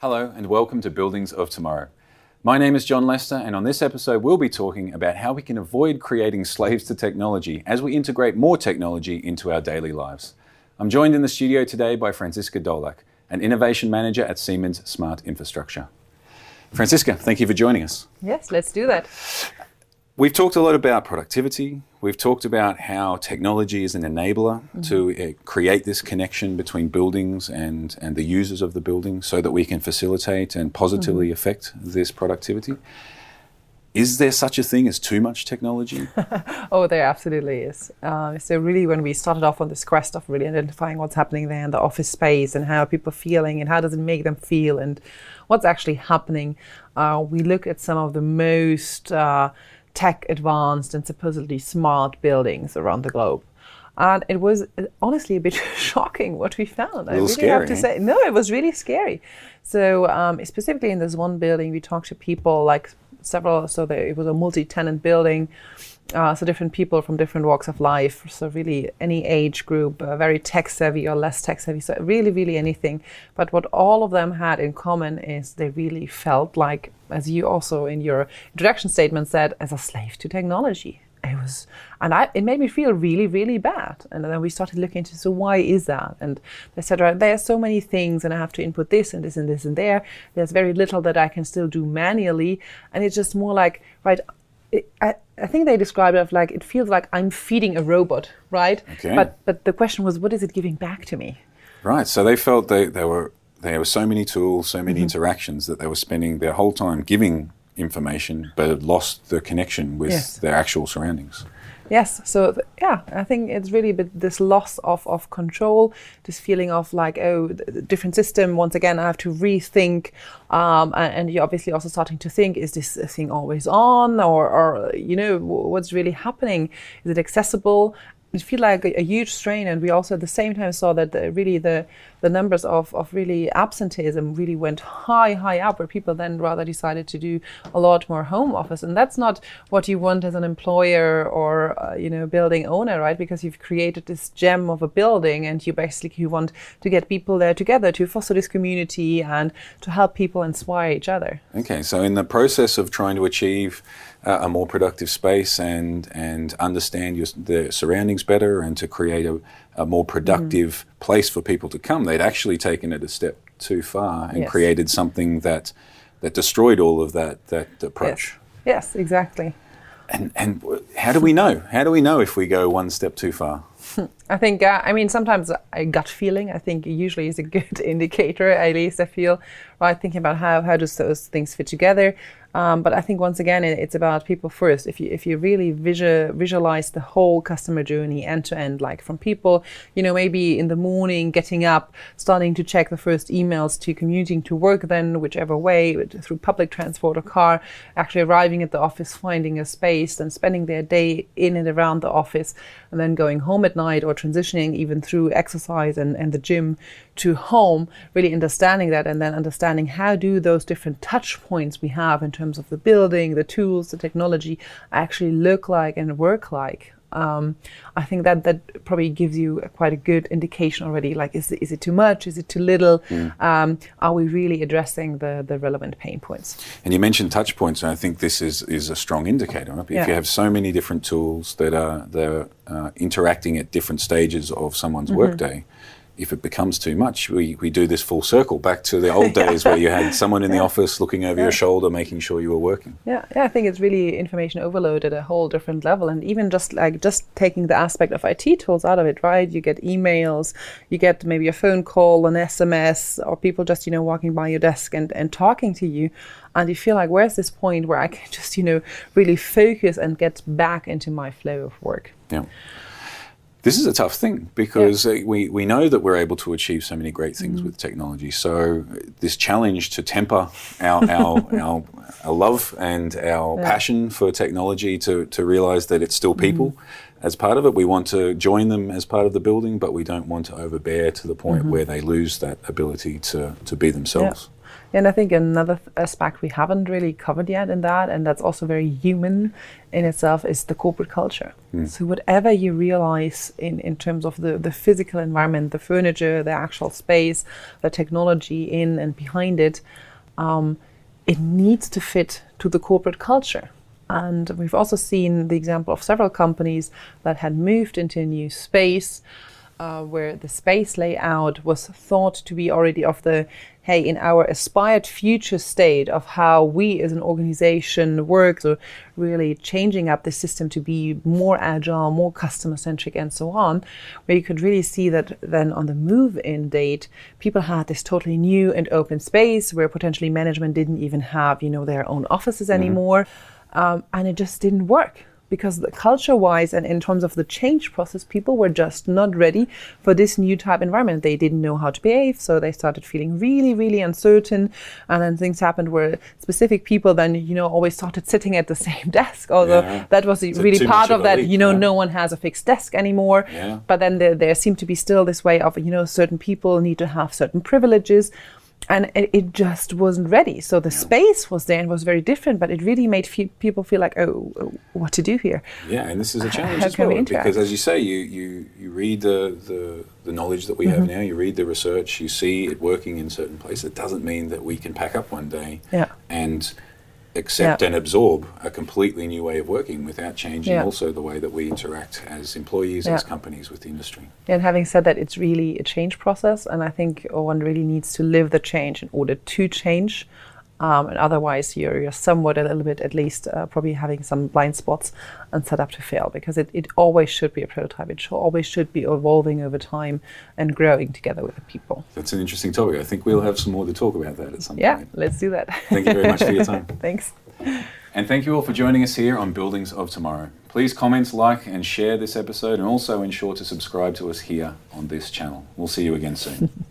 Hello and welcome to Buildings of Tomorrow. My name is John Lester, and on this episode we'll be talking about how we can avoid creating slaves to technology as we integrate more technology into our daily lives. I'm joined in the studio today by Franziska Dolak, an Innovation Manager at Siemens Smart Infrastructure. Franziska, thank you for joining us. Yes, let's do that. We've talked a lot about productivity. We've talked about how technology is an enabler to create this connection between buildings and the users of the building so that we can facilitate and positively affect this productivity. Is there such a thing as too much technology? Oh, there absolutely is. So really when we started off on this quest of really identifying what's happening there in the office space and how people are feeling and how does it make them feel and what's actually happening, we look at some of the most tech advanced and supposedly smart buildings around the globe. And it was honestly a bit shocking what we found. I really have to say, no, it was really scary. So specifically in this one building, we talked to people like several, it was a multi-tenant building, so different people from different walks of life. So really any age group, very tech savvy or less tech savvy. So really anything. But what all of them had in common is they really felt like, as you also in your introduction statement said, as a slave to technology. It made me feel really bad. And then we started looking into, so why is that? And they said, right, there are so many things and I have to input this and this and this and there. There's very little that I can still do manually. And it's just more like, right, I think they described it like, it feels like I'm feeding a robot, right? Okay. But the question was, what is it giving back to me? Right, so they felt there were so many tools, so many interactions that they were spending their whole time giving information, but had lost the connection with their actual surroundings. Yes, so I think it's really this loss of control, this feeling of like, oh, different system, once again, I have to rethink, and you're obviously also starting to think, is this thing always on, or what's really happening? Is it accessible? It feels like a huge strain, and we also at the same time saw that the numbers of really absenteeism really went high up, where people then rather decided to do a lot more home office, and that's not what you want as an employer or building owner, right? Because you've created this gem of a building, and you want to get people there together to foster this community and to help people inspire each other. Okay, so in the process of trying to achieve a more productive space and understand the surroundings better and to create a more productive place for people to come, they'd actually taken it a step too far and created something that destroyed all of that approach. Yes, exactly. And how do we know? How do we know if we go one step too far? I think, sometimes a gut feeling, I think usually is a good indicator, at least I feel, right? Thinking about how does those things fit together. But I think once again, it's about people first. If you really visualize the whole customer journey end to end, like from people, maybe in the morning, getting up, starting to check the first emails to commuting to work, then whichever way, through public transport or car, actually arriving at the office, finding a space, then spending their day in and around the office, and then going home at night or transitioning even through exercise and the gym to home, really understanding that, and then understanding how do those different touch points we have in terms of the building, the tools, the technology actually look like and work like. I think that probably gives you quite a good indication already, like is it too much, is it too little, are we really addressing the relevant pain points? And you mentioned touch points, and I think this is a strong indicator. Right? If you have so many different tools that are interacting at different stages of someone's workday, if it becomes too much, we do this full circle back to the old days where you had someone in the office looking over your shoulder, making sure you were working. Yeah, I think it's really information overload at a whole different level. And even just taking the aspect of IT tools out of it, right? You get emails, you get maybe a phone call, an SMS, or people just, walking by your desk and talking to you. And you feel like, where's this point where I can just, really focus and get back into my flow of work? Yeah. This is a tough thing because we know that we're able to achieve so many great things with technology. So this challenge to temper our love and our passion for technology to realize that it's still people as part of it. We want to join them as part of the building, but we don't want to overbear to the point where they lose that ability to be themselves. And I think another aspect we haven't really covered yet in that, and that's also very human in itself, is the corporate culture. So whatever you realize in terms of the physical environment, the furniture, the actual space, the technology in and behind it, it needs to fit to the corporate culture. And we've also seen the example of several companies that had moved into a new space where the space layout was thought to be already of the, hey, in our aspired future state of how we as an organization work, so really changing up the system to be more agile, more customer-centric and so on, where you could really see that then on the move-in date, people had this totally new and open space where potentially management didn't even have, their own offices anymore. And it just didn't work because culture-wise and in terms of the change process, people were just not ready for this new type environment. They didn't know how to behave, so they started feeling really, really uncertain. And then things happened where specific people then, always started sitting at the same desk. Although that was really part of that, no one has a fixed desk anymore. Yeah. But then there seemed to be still this way of, certain people need to have certain privileges. And it just wasn't ready. So the space was there and was very different, but it really made people feel like, oh, what to do here? Yeah, and this is a challenge as well, because as you say, you read the knowledge that we have now, you read the research, you see it working in certain places. It doesn't mean that we can pack up one day and accept and absorb a completely new way of working without changing also the way that we interact as employees, as companies with the industry. And having said that, it's really a change process, and I think one really needs to live the change in order to change. And otherwise, you're somewhat a little bit, at least, probably having some blind spots and set up to fail, because it always should be a prototype. It always should be evolving over time and growing together with the people. That's an interesting topic. I think we'll have some more to talk about that at some point. Yeah, let's do that. Thank you very much for your time. Thanks. And thank you all for joining us here on Buildings of Tomorrow. Please comment, like, and share this episode, and also ensure to subscribe to us here on this channel. We'll see you again soon.